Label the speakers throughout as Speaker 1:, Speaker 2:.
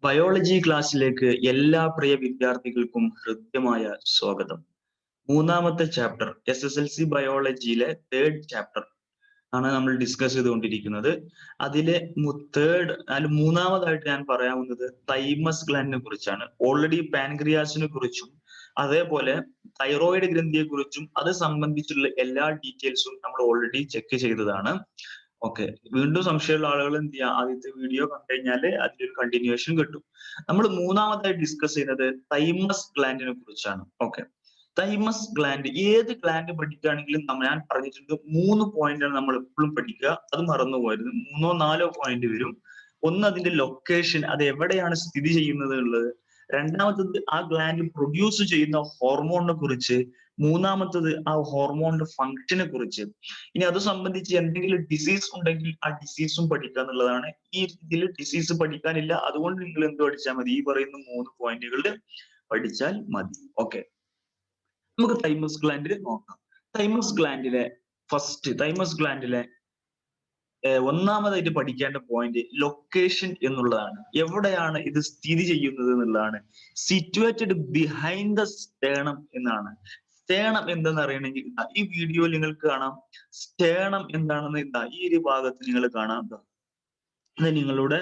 Speaker 1: Biology ക്ലാസ്സിലേക്ക് എല്ലാ പ്രിയ വിദ്യാർത്ഥികൾക്കും ഹൃദ്യമായ സ്വാഗതം. മൂന്നാമത്തെ ചാപ്റ്റർ SSLC ബയോളജിയിലെ തേർഡ് ചാപ്റ്റർ ആണ് നമ്മൾ ഡിസ്കസ് ചെയ്തുകൊണ്ടിരിക്കുന്നത്. അതിലെ മൂന്നാമതായിട്ട് ഞാൻ പറയാവുന്നത് തൈമസ് ഗ്ലാൻഡിനെ കുറിച്ചാണ്. ഓൾറെഡി പാൻക്രിയാസിനെ കുറിച്ചും അതേപോലെ തൈറോയിഡ് ഗ്രന്ഥിയെ കുറിച്ചും അത് സംബന്ധിച്ചുള്ള എല്ലാ ഡീറ്റെയിൽസും നമ്മൾ ഓൾറെഡി ചെക്ക് ചെയ്തതാണ്. ഓക്കെ, വീണ്ടും സംശയമുള്ള ആളുകൾ എന്ത് ചെയ്യുക, ആദ്യത്തെ വീഡിയോ കണ്ടു കഴിഞ്ഞാൽ അതിന്റെ ഒരു കണ്ടിന്യൂവേഷൻ കിട്ടും. നമ്മൾ മൂന്നാമതായി ഡിസ്കസ് ചെയ്യുന്നത് തൈമസ് ഗ്ലാൻഡിനെ കുറിച്ചാണ്. ഓക്കെ, തൈമസ് ഗ്ലാൻഡ്, ഏത് ഗ്ലാൻഡ് പഠിക്കുകയാണെങ്കിലും ഞാൻ പറഞ്ഞിട്ടുണ്ട് 3 പോയിന്റാണ് നമ്മൾ എപ്പോഴും പഠിക്കുക. അത് മറന്നു പോയത് 3-4 പോയിന്റ് വരും. ഒന്ന് അതിന്റെ ലൊക്കേഷൻ, അത് എവിടെയാണ് സ്ഥിതി ചെയ്യുന്നത് ഉള്ളത്. രണ്ടാമത്തത് ആ ഗ്ലാൻഡ് പ്രൊഡ്യൂസ് ചെയ്യുന്ന ഹോർമോണിനെ കുറിച്ച്. മൂന്നാമത്തത് ആ ഹോർമോണിന്റെ ഫംഗ്ഷനെ കുറിച്ച്. ഇനി അത് സംബന്ധിച്ച് എന്തെങ്കിലും ഡിസീസ് ഉണ്ടെങ്കിൽ ആ ഡിസീസും പഠിക്കുക എന്നുള്ളതാണ്. ഈ ഇതിൽ ഡിസീസ് പഠിക്കാനില്ല, അതുകൊണ്ട് നിങ്ങൾ എന്ത് പഠിച്ചാൽ മതി, ഈ പറയുന്ന 3 പോയിന്റുകൾ പഠിച്ചാൽ മതി. ഓക്കെ, നമുക്ക് തൈമസ് ഗ്ലാൻഡ് നോക്കാം. തൈമസ് ഗ്ലാൻഡിലെ ഒന്നാമതായിട്ട് പഠിക്കേണ്ട പോയിന്റ് ലൊക്കേഷൻ എന്നുള്ളതാണ്. എവിടെയാണ് ഇത് സ്ഥിതി ചെയ്യുന്നത് എന്നുള്ളതാണ്. സിറ്റുവേറ്റഡ് ബിഹൈൻഡ് ദ സ്റ്റേണം എന്നാണ്. സ്റ്റേണം എന്തെന്ന് അറിയണമെങ്കിൽ ഈ വീഡിയോയിൽ നിങ്ങൾക്ക് കാണാം. സ്റ്റേണം എന്താണെന്ന് ഈ ഒരു ഭാഗത്ത് നിങ്ങൾ കാണാം. ഇത് നിങ്ങളുടെ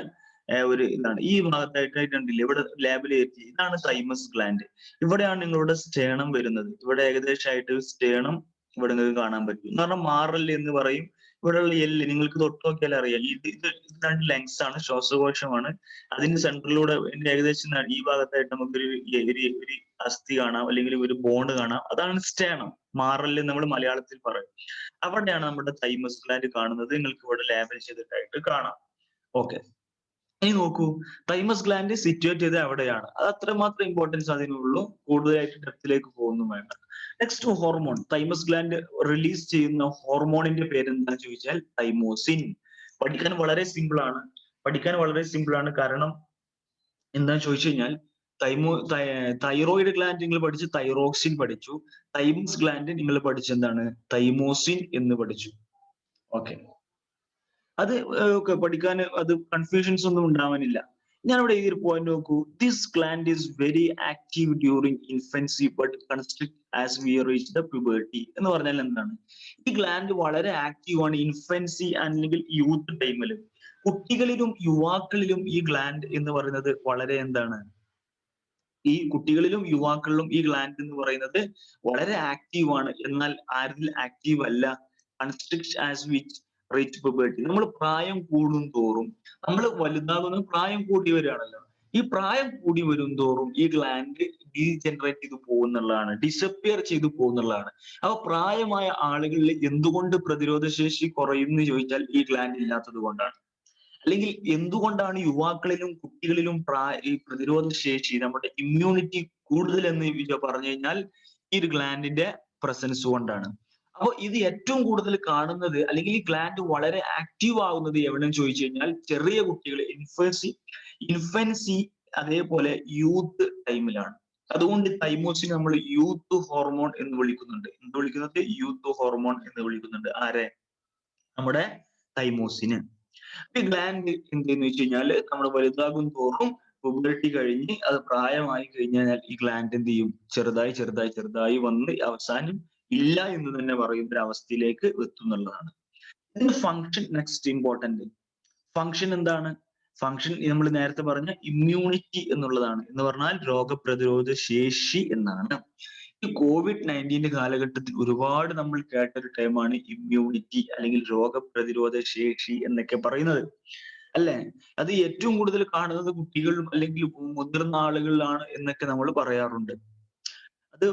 Speaker 1: ഒരു ഇതാണ്. ഈ ഭാഗത്തായിട്ടായിട്ടുണ്ടല്ലേ ഇവിടെ ലാബിൽ എത്തി, ഇതാണ് തൈമസ് ഗ്ലാൻഡ്. ഇവിടെയാണ് നിങ്ങളുടെ സ്റ്റേണം വരുന്നത്. ഇവിടെ ഏകദേശമായിട്ട് സ്റ്റേണം ഇവിടെ നിങ്ങൾക്ക് കാണാൻ പറ്റും. എന്ന് പറഞ്ഞാൽ മാറൽ എന്ന് പറയും. ഇവിടെയുള്ള എല്ല് നിങ്ങൾക്ക് തൊട്ട് നോക്കിയാൽ അറിയാം. ഇത് രണ്ട് ലെങ്സ് ആണ്, ശ്വാസകോശമാണ്. അതിന്റെ സെൻട്രലിലൂടെ ഏകദേശം ഈ ഭാഗത്തായിട്ട് നമുക്കൊരു ഒരു അസ്ഥി കാണാം, അല്ലെങ്കിൽ ഒരു ബോണ്ട് കാണാം. അതാണ് സ്റ്റേണം, മാറൽ നമ്മൾ മലയാളത്തിൽ പറയും. അവിടെയാണ് നമ്മുടെ തൈമസ് ഗ്ലാൻഡ് കാണുന്നത്. നിങ്ങൾക്ക് ഇവിടെ ലേബൽ ചെയ്തിട്ടായിട്ട് കാണാം. ഓക്കെ, ഇനി നോക്കൂ, തൈമസ് ഗ്ലാൻഡ് സിറ്റുവേറ്റ് ചെയ്ത് എവിടെയാണ്, അത് അത്രമാത്രം ഇമ്പോർട്ടൻസ് അതിനുള്ളൂ. കൂടുതലായിട്ട് ഡെപ്തിലേക്ക് പോകുന്നു വേണ്ട. Next, hormone. Thymus gland release ചെയ്യുന്ന ഹോർമോണിന്റെ പേര് എന്താണെന്ന് ചോദിച്ചാൽ തൈമോസിൻ. പഠിക്കാൻ വളരെ സിമ്പിൾ ആണ്. കാരണം എന്താന്ന് ചോദിച്ചു കഴിഞ്ഞാൽ തൈറോയിഡ് ഗ്ലാൻഡ് നിങ്ങൾ പഠിച്ച് തൈറോക്സിൻ പഠിച്ചു. തൈമസ് ഗ്ലാൻഡ് നിങ്ങൾ പഠിച്ചെന്താണ്, തൈമോസിൻ എന്ന് പഠിച്ചു. ഓക്കെ, അത് ഒക്കെ പഠിക്കാൻ അത് കൺഫ്യൂഷൻസ് ഒന്നും ഉണ്ടാവാനില്ല. ഞാൻ ഇവിടെ ഈ ഒരു പോയിന്റ് നോക്കൂ. This gland is very active during infancy but constrict as we reach the puberty. എന്ന് പറഞ്ഞാൽ എന്താണ്, ഈ ഗ്ലാൻഡ് വളരെ ആക്റ്റീവ് ആണ് ഇൻഫൻസി അല്ലെങ്കിൽ യൂത്ത് ടൈമിൽ. കുട്ടികളിലും യുവാക്കളിലും ഈ ഗ്ലാൻഡ് എന്ന് പറയുന്നത് വളരെ എന്താണ്, ഈ കുട്ടികളിലും യുവാക്കളിലും ഈ ഗ്ലാൻഡ് എന്ന് പറയുന്നത് വളരെ ആക്റ്റീവ് ആണ്. എന്നാൽ ആരിൽ ആക്റ്റീവ് അല്ല, constrict as which reach puberty. നമ്മൾ പ്രായം കൂടും തോറും, നമ്മൾ വലുതാകുന്ന പ്രായം കൂടി വരികയാണല്ലോ. ഈ പ്രായം കൂടി വരും തോറും ഈ ഗ്ലാൻഡ് ഡീജനറേറ്റ് ചെയ്തു പോകുന്നുള്ളതാണ്, ഡിസപ്പിയർ ചെയ്തു പോകുന്നുള്ളതാണ്. അപ്പൊ പ്രായമായ ആളുകളിൽ എന്തുകൊണ്ട് പ്രതിരോധ ശേഷി കുറയുമെന്ന് ചോദിച്ചാൽ ഈ ഗ്ലാൻഡ് ഇല്ലാത്തത് കൊണ്ടാണ്. അല്ലെങ്കിൽ എന്തുകൊണ്ടാണ് യുവാക്കളിലും കുട്ടികളിലും ഈ പ്രതിരോധ ശേഷി, നമ്മുടെ ഇമ്മ്യൂണിറ്റി കൂടുതൽ എന്ന് പറഞ്ഞു കഴിഞ്ഞാൽ ഈ ഒരു ഗ്ലാൻഡിന്റെ പ്രസൻസ് കൊണ്ടാണ്. അപ്പോൾ ഇത് ഏറ്റവും കൂടുതൽ കാണുന്നത്, അല്ലെങ്കിൽ ഈ ഗ്ലാൻഡ് വളരെ ആക്റ്റീവ് ആകുന്നത് എവിടെയെന്ന് ചോദിച്ചു കഴിഞ്ഞാൽ ചെറിയ കുട്ടികൾ, ഇൻഫൻസി അതേപോലെ യൂത്ത് ടൈമിലാണ്. അതുകൊണ്ട് തൈമോസിൻ നമ്മൾ യൂത്ത് ഹോർമോൺ എന്ന് വിളിക്കുന്നുണ്ട്. യൂത്ത് ഹോർമോൺ എന്ന് വിളിക്കുന്നുണ്ട്. ആരെ? നമ്മുടെ തൈമോസിന്. ഈ ഗ്ലാൻഡ് എന്തെന്ന് വെച്ച് കഴിഞ്ഞാല് നമ്മൾ വലുതാകും തോറും പുബർട്ടി കഴിഞ്ഞ് അത് പ്രായമായി കഴിഞ്ഞാൽ ഈ ഗ്ലാൻഡ് എന്ത് ചെയ്യും, ചെറുതായി വന്ന് അവസാനം ഇല്ല എന്ന് തന്നെ പറയുന്ന ഒരു അവസ്ഥയിലേക്ക് എത്തുന്നുള്ളതാണ്. ഇതിന്റെ ഫംഗ്ഷൻ നെക്സ്റ്റ് ഇമ്പോർട്ടന്റ്. ഫംഗ്ഷൻ എന്താണ്? ഫംഗ്ഷൻ നമ്മൾ നേരത്തെ പറഞ്ഞ ഇമ്മ്യൂണിറ്റി എന്നുള്ളതാണ്. എന്ന് പറഞ്ഞാൽ രോഗപ്രതിരോധ ശേഷി എന്നാണ്. ഈ COVID-19 കാലഘട്ടത്തിൽ ഒരുപാട് നമ്മൾ കേട്ട ഒരു ടൈമാണ് ഇമ്മ്യൂണിറ്റി, അല്ലെങ്കിൽ രോഗപ്രതിരോധ ശേഷി എന്നൊക്കെ പറയുന്നത്, അല്ലെ? അത് ഏറ്റവും കൂടുതൽ കാണുന്നത് കുട്ടികളിലും അല്ലെങ്കിൽ മുതിർന്ന ആളുകളിലാണ് എന്നൊക്കെ നമ്മൾ പറയാറുണ്ട്. അത്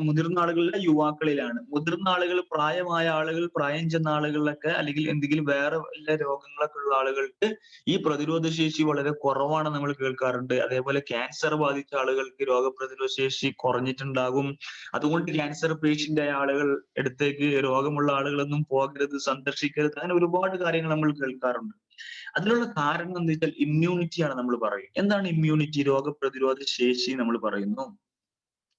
Speaker 1: മുതിർന്ന ആളുകളിലെ യുവാക്കളിലാണ്. മുതിർന്ന ആളുകൾ, പ്രായമായ ആളുകൾ, പ്രായം ചെന്ന ആളുകളിലൊക്കെ, അല്ലെങ്കിൽ എന്തെങ്കിലും വേറെ വല്ല രോഗങ്ങളൊക്കെ ഉള്ള ആളുകൾക്ക് ഈ പ്രതിരോധ ശേഷി വളരെ കുറവാണ് നമ്മൾ കേൾക്കാറുണ്ട്. അതേപോലെ ക്യാൻസർ ബാധിച്ച ആളുകൾക്ക് രോഗപ്രതിരോധ ശേഷി കുറഞ്ഞിട്ടുണ്ടാകും. അതുകൊണ്ട് ക്യാൻസർ പേഷ്യന്റ് ആയ ആളുകൾ അടുത്തേക്ക് രോഗമുള്ള ആളുകളൊന്നും പോകരുത്, സന്ദർശിക്കരുത്, അങ്ങനെ ഒരുപാട് കാര്യങ്ങൾ നമ്മൾ കേൾക്കാറുണ്ട്. അതിനുള്ള കാരണം എന്താ വെച്ചാൽ ഇമ്മ്യൂണിറ്റിയാണ് നമ്മൾ പറയും. എന്താണ് ഇമ്മ്യൂണിറ്റി? രോഗപ്രതിരോധ ശേഷി നമ്മൾ പറയുന്നു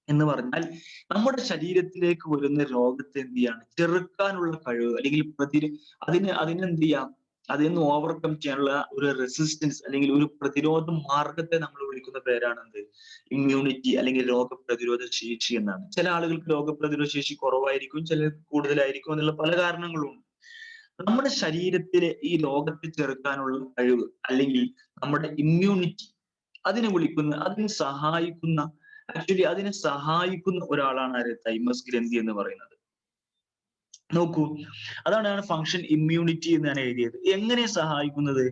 Speaker 1: എന്ന് പറഞ്ഞാൽ നമ്മുടെ ശരീരത്തിലേക്ക് വരുന്ന രോഗത്തെ എന്ത് ചെയ്യാണ്, ചെറുക്കാനുള്ള കഴിവ്, അല്ലെങ്കിൽ അതിനെന്ത് ചെയ്യാം, അതിൽ നിന്ന് ഓവർകം ചെയ്യാനുള്ള ഒരു റെസിസ്റ്റൻസ് അല്ലെങ്കിൽ ഒരു പ്രതിരോധ മാർഗത്തെ നമ്മൾ വിളിക്കുന്ന പേരാണ് എന്ത്? ഇമ്മ്യൂണിറ്റി അല്ലെങ്കിൽ രോഗപ്രതിരോധ ശേഷി എന്നാണ്. ചില ആളുകൾക്ക് രോഗപ്രതിരോധ ശേഷി കുറവായിരിക്കും, ചിലർക്ക് കൂടുതലായിരിക്കും എന്നുള്ള പല കാരണങ്ങളും ഉണ്ട്. നമ്മുടെ ശരീരത്തിലെ ഈ രോഗത്തെ ചെറുക്കാനുള്ള കഴിവ് അല്ലെങ്കിൽ നമ്മുടെ ഇമ്മ്യൂണിറ്റി അതിനെ സഹായിക്കുന്ന അതിനെ സഹായിക്കുന്ന ഒരാളാണ് ആര്? തൈമസ് ഗ്രന്ഥി എന്ന് പറയുന്നത്. നോക്കൂ, അതാണ് ഫങ്ഷൻ ഇമ്മ്യൂണിറ്റി എന്ന് ഞാൻ എഴുതിയത്. എങ്ങനെ സഹായിക്കുന്നത്?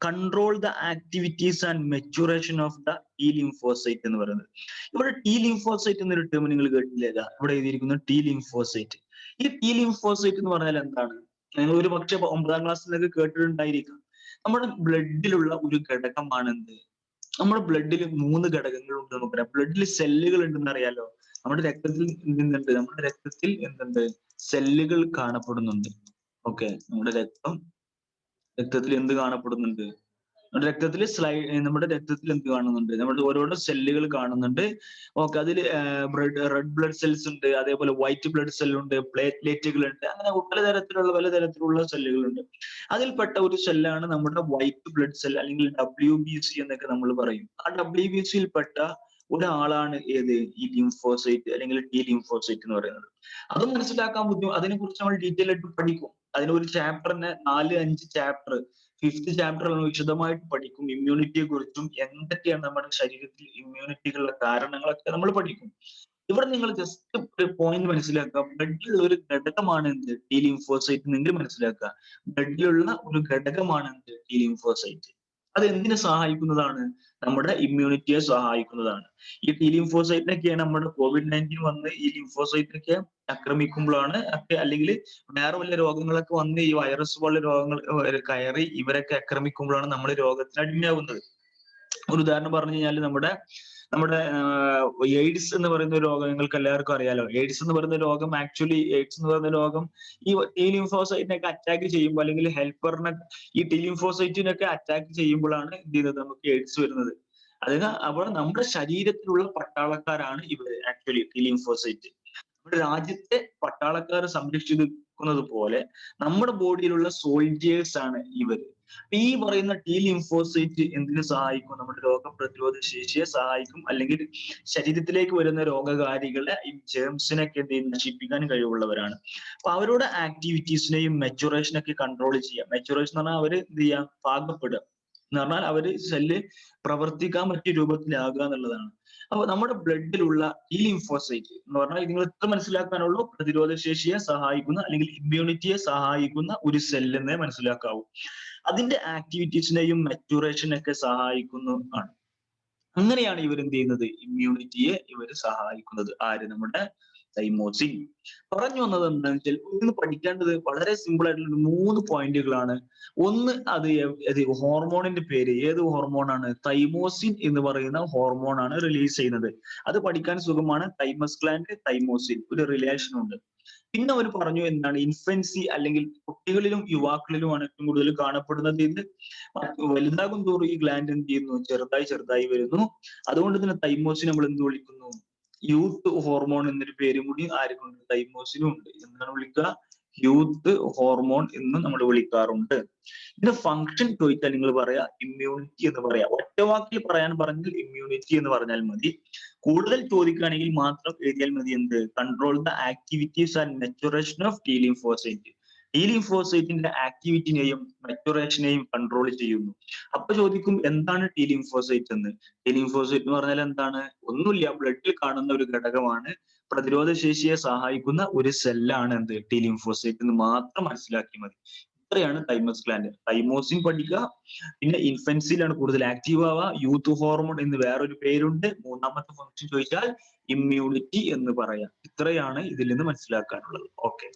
Speaker 1: Control the activities and maturation of the T lymphocyte എന്ന് പറയുന്നത്. ഇവിടെ ടി ലിംഫോസൈറ്റ് എന്നൊരു ടേം നിങ്ങൾ കേട്ടില്ലേ? ഇവിടെ എഴുതിയിരിക്കുന്നു ടി ലിംഫോസൈറ്റ്. ഈ ടി ലിംഫോസൈറ്റ് എന്ന് പറഞ്ഞാൽ എന്താണ്? നിങ്ങൾ ഒരു പക്ഷെ 9ാം ക്ലാസ്സിലൊക്കെ കേട്ടിട്ടുണ്ടായിരിക്കാം. നമ്മുടെ ബ്ലഡിലുള്ള ഒരു ഘടകമാണ് എന്ത്? നമ്മുടെ ബ്ലഡിൽ 3 ഘടകങ്ങൾ ഉണ്ട് നമുക്കറിയാം. ബ്ലഡിൽ സെല്ലുകൾ ഉണ്ടെന്ന് അറിയാലോ. നമ്മുടെ രക്തത്തിൽ എന്തുണ്ട്? സെല്ലുകൾ കാണപ്പെടുന്നുണ്ട്. ഓക്കെ, നമ്മുടെ രക്തത്തിൽ എന്ത് കാണപ്പെടുന്നുണ്ട്? നമ്മുടെ രക്തത്തിൽ എന്ത് കാണുന്നുണ്ട്? നമ്മുടെ ഓരോരോ സെല്ലുകൾ കാണുന്നുണ്ട്. ഓക്കെ, അതിൽ റെഡ് ബ്ലഡ് സെൽസ് ഉണ്ട്, അതേപോലെ വൈറ്റ് ബ്ലഡ് സെൽ ഉണ്ട്, പ്ലേറ്റ്ലേറ്റുകൾ ഉണ്ട്, അങ്ങനെ പലതരത്തിലുള്ള സെല്ലുകളുണ്ട്. അതിൽപ്പെട്ട ഒരു സെല്ലാണ് നമ്മുടെ വൈറ്റ് ബ്ലഡ് സെൽ അല്ലെങ്കിൽ WBC എന്നൊക്കെ നമ്മൾ പറയും. ആ WBC പെട്ട ഒരാളാണ് ഏത്? ഈ ലിംഫോസൈറ്റ് അല്ലെങ്കിൽ ടി ലിംഫോസൈറ്റ് എന്ന് പറയുന്നത്. അതും മനസ്സിലാക്കാൻ ബുദ്ധിമുട്ട്. അതിനെ കുറിച്ച് നമ്മൾ ഡീറ്റെയിൽ ആയിട്ട് പഠിക്കും. അതിനൊരു ചാപ്റ്ററിന് 4-5 ചാപ്റ്റർ, 5th ചാപ്റ്റർ വിശദമായിട്ട് പഠിക്കും. ഇമ്മ്യൂണിറ്റിയെ കുറിച്ചും എന്തൊക്കെയാണ് നമ്മുടെ ശരീരത്തിൽ ഇമ്മ്യൂണിറ്റികളുടെ കാരണങ്ങളൊക്കെ നമ്മൾ പഠിക്കും. ഇവിടെ നിങ്ങൾ ജസ്റ്റ് ഒരു പോയിന്റ് മനസ്സിലാക്കുക. ബ്ലഡിലുള്ള ഒരു ഘടകമാണ് എന്ത്? T lymphocyte. നിങ്ങൾ മനസ്സിലാക്കുക, ബ്ലഡിലുള്ള ഒരു ഘടകമാണ് എന്ത്? T lymphocyte. അത് എന്തിനെ സഹായിക്കുന്നതാണ്? നമ്മുടെ ഇമ്മ്യൂണിറ്റിയെ സഹായിക്കുന്നതാണ്. ഈ ടി ലിംഫോസൈറ്റിനൊക്കെയാണ് നമ്മുടെ COVID-19 വന്ന് ഈ ലിംഫോസൈറ്റിനൊക്കെ ആക്രമിക്കുമ്പോഴാണ് അല്ലെങ്കിൽ വേറെ വല്ല രോഗങ്ങളൊക്കെ വന്ന് ഈ വൈറസ് പോലുള്ള രോഗങ്ങൾ കയറി ഇവരൊക്കെ ആക്രമിക്കുമ്പോഴാണ് നമ്മൾ രോഗത്തിന് അടിമയാവുന്നത്. ഒരു ഉദാഹരണം പറഞ്ഞു കഴിഞ്ഞാൽ നമ്മുടെ എയ്ഡ്സ് എന്ന് പറയുന്ന രോഗം നിങ്ങൾക്ക് എല്ലാവർക്കും അറിയാലോ. എയ്ഡ്സ് എന്ന് പറയുന്ന രോഗം ഈ ടി ലിംഫോസൈറ്റിനൊക്കെ അറ്റാക്ക് ചെയ്യുമ്പോൾ അല്ലെങ്കിൽ ഹെൽപ്പറിനെ ഈ ടി ലിംഫോസൈറ്റിനൊക്കെ അറ്റാക്ക് ചെയ്യുമ്പോഴാണ് എന്ത് ചെയ്യുന്നത്? നമുക്ക് എയ്ഡ്സ് വരുന്നത്. അപ്പോൾ നമ്മുടെ ശരീരത്തിലുള്ള പട്ടാളക്കാരാണ് ഇവര് ആക്ച്വലി ടി ലിംഫോസൈറ്റ്. നമ്മുടെ രാജ്യത്തെ പട്ടാളക്കാർ സംരക്ഷിക്കുന്നത് പോലെ നമ്മുടെ ബോഡിയിലുള്ള സോൾജിയേഴ്സ് ആണ് ഇവര്. ഈ പറയുന്ന ടി ലിംഫോസൈറ്റ് എന്തിനു സഹായിക്കും? നമ്മുടെ രോഗപ്രതിരോധ ശേഷിയെ സഹായിക്കും, അല്ലെങ്കിൽ ശരീരത്തിലേക്ക് വരുന്ന രോഗകാരികളെ ഈ ജേംസിനൊക്കെ നശിപ്പിക്കാൻ കഴിവുള്ളവരാണ്. അപ്പൊ അവരുടെ ആക്ടിവിറ്റീസിനെയും മെച്ചുറേഷനൊക്കെ കൺട്രോൾ ചെയ്യാം. മെച്ചുറേഷൻ എന്ന് പറഞ്ഞാൽ അവര് എന്ത് ചെയ്യാം? പാകപ്പെടുക എന്ന് പറഞ്ഞാൽ അവര് സെല്ല് പ്രവർത്തിക്കാൻ പറ്റിയ രൂപത്തിലാകുക എന്നുള്ളതാണ്. അപ്പൊ നമ്മുടെ ബ്ലഡിലുള്ള ഈ ലിംഫോസൈറ്റ് എന്ന് പറഞ്ഞാൽ നിങ്ങൾ എത്ര മനസ്സിലാക്കാനുള്ളൂ? പ്രതിരോധ ശേഷിയെ സഹായിക്കുന്ന അല്ലെങ്കിൽ ഇമ്മ്യൂണിറ്റിയെ സഹായിക്കുന്ന ഒരു സെല്ലെന്നേ മനസ്സിലാക്കാവൂ. അതിന്റെ ആക്ടിവിറ്റീസിനെയും മെച്ചുറേഷനൊക്കെ സഹായിക്കുന്നു ആണ്. അങ്ങനെയാണ് ഇവർ എന്ത് ചെയ്യുന്നത്? ഇമ്മ്യൂണിറ്റിയെ ഇവർ സഹായിക്കുന്നത്. ആര്? നമ്മുടെ തൈമോസിൻ. പറഞ്ഞു വന്നത് എന്താണെന്ന് വെച്ചാൽ ഇന്ന് പഠിക്കേണ്ടത് വളരെ സിമ്പിൾ ആയിട്ടുള്ള 3 പോയിന്റുകളാണ്. ഒന്ന്, അത് ഹോർമോണിന്റെ പേര്. ഏത് ഹോർമോണാണ്? തൈമോസിൻ എന്ന് പറയുന്ന ഹോർമോണാണ് റിലീസ് ചെയ്യുന്നത്. അത് പഠിക്കാൻ സുഖമാണ്. തൈമസ് ഗ്ലാൻഡ്, തൈമോസിൻ ഒരു റിലേഷൻ ഉണ്ട്. പിന്നെ അവർ പറഞ്ഞു എന്താണ്? ഇൻഫൻസി അല്ലെങ്കിൽ കുട്ടികളിലും യുവാക്കളിലുമാണ് ഏറ്റവും കൂടുതൽ കാണപ്പെടുന്നത്. ഇത് വലുതാകും തോറും ഈ ഗ്ലാൻഡ് എന്ത് ചെയ്യുന്നു? ചെറുതായി വരുന്നു. അതുകൊണ്ട് തന്നെ തൈമോസിൻ നമ്മൾ എന്ത് വിളിക്കുന്നു? യൂത്ത് ഹോർമോൺ എന്നൊരു പേരും കൂടി ആർക്കുണ്ട്? തൈമോസിനും ഉണ്ട്. എന്താണ് വിളിക്കുക? യൂത്ത് ഹോർമോൺ എന്ന് നമ്മൾ വിളിക്കാറുണ്ട്. ഇതിന്റെ ഫംഗ്ഷൻ ചോദിച്ചാൽ നിങ്ങൾ പറയാ ഇമ്മ്യൂണിറ്റി എന്ന് പറയാം. ഒറ്റവാക്കിൽ പറഞ്ഞാൽ ഇമ്മ്യൂണിറ്റി എന്ന് പറഞ്ഞാൽ മതി. കൂടുതൽ ചോദിക്കുകയാണെങ്കിൽ മാത്രം എഴുതിയാൽ മതി. എന്ത്? Control the activities and maturation of T lymphocyte. T ലിംഫോസൈറ്റിന്റെ ആക്ടിവിറ്റിനെയും മെച്ചുറേഷനെയും കൺട്രോൾ ചെയ്യുന്നു. അപ്പൊ ചോദിക്കും എന്താണ് ടി ലിംഫോസൈറ്റ് എന്ന്? ടി ലിംഫോസൈറ്റ് എന്ന് പറഞ്ഞാൽ എന്താണ്? ഒന്നുമില്ല, ബ്ലഡിൽ കാണുന്ന ഒരു ഘടകമാണ്. പ്രതിരോധ ശേഷിയെ സഹായിക്കുന്ന ഒരു സെല്ലാണ് എന്ത്? ടി ലിംഫോസൈറ്റ് എന്ന് മാത്രം മനസ്സിലാക്കി മതി. ഇത്രയാണ് തൈമസ് ഗ്ലാൻഡ്. തൈമോസിൻ പഠിക്കുക. പിന്നെ ഇൻഫൻസിലാണ് കൂടുതൽ ആക്റ്റീവ് ആവുക. യൂത്ത് ഹോർമോൺ എന്ന് വേറൊരു പേരുണ്ട്. മൂന്നാമത്തെ ഫംഗ്ഷൻ ചോദിച്ചാൽ ഇമ്മ്യൂണിറ്റി എന്ന് പറയാം. ഇത്രയാണ് ഇതിൽ നിന്ന് മനസ്സിലാക്കാനുള്ളത്. ഓക്കെ.